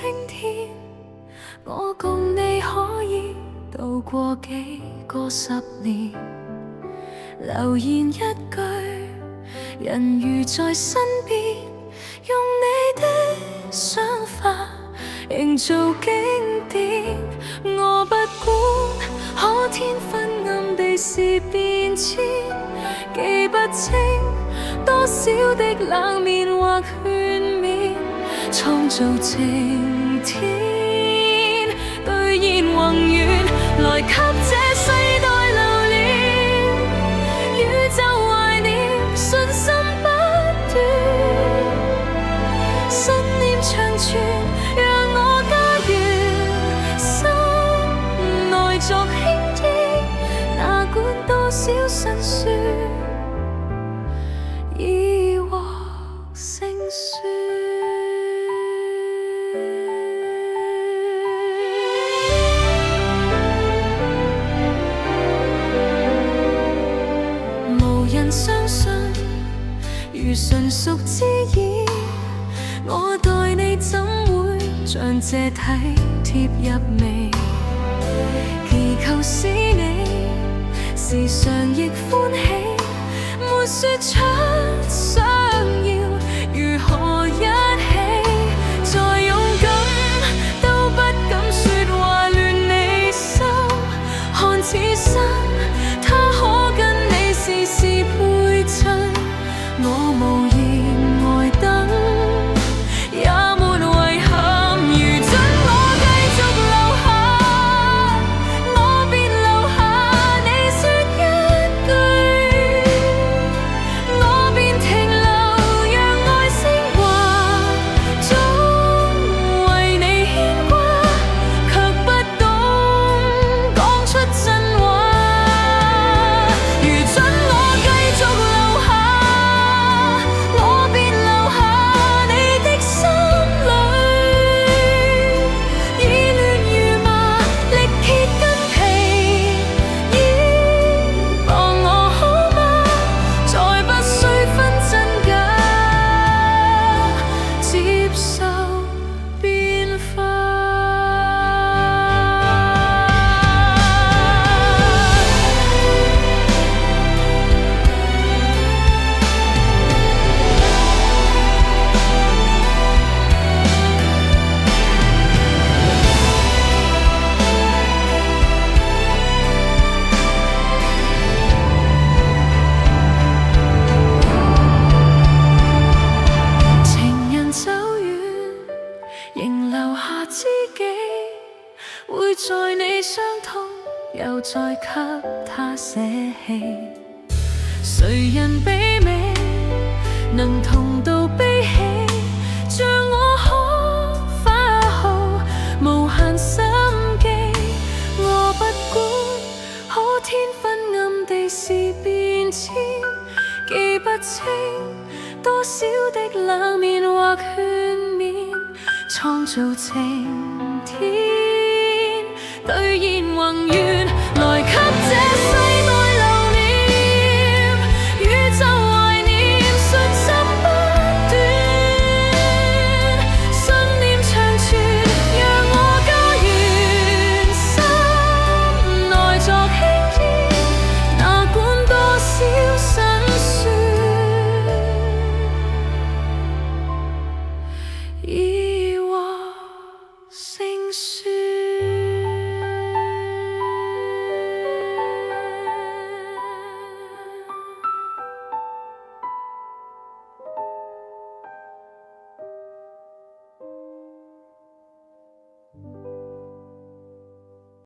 青天，我共你可以渡過幾個10年。留言一句，人如在身邊，用你的想法營造經典。我不管可天昏暗地是變遷，記不清多少的冷面或勸勉，創造晴天，兌現宏願，來給這世代留念。宇宙懷念，信心不斷，信念長存，讓我家園心內作輕易，哪管多少辛酸，已獲勝算。無人相信，如純屬知意，我待你怎會像這體貼入微？祈求使你時常亦歡喜，沒說出想要如何一起，再勇敢都不敢說話亂你心，看此生他可跟你時時陪襯，我無言呆等，也沒遺憾。如准我繼續留下，我便留下。你說一句，我便停留，讓愛升華，總為你牽掛，卻不懂講出真話。如准我繼續留下，我便留下。你的心裏已亂如麻，力竭筋疲，依傍我好嗎？再不需分真假，接受變化。情人走遠，仍留下知己，會在你傷痛，又再給他捨棄。誰人比美，能同度悲喜，像我可花耗無限心機。我不管可天昏暗地是變遷，記不清多少的冷面或勸勉，創造晴天，兌現宏願。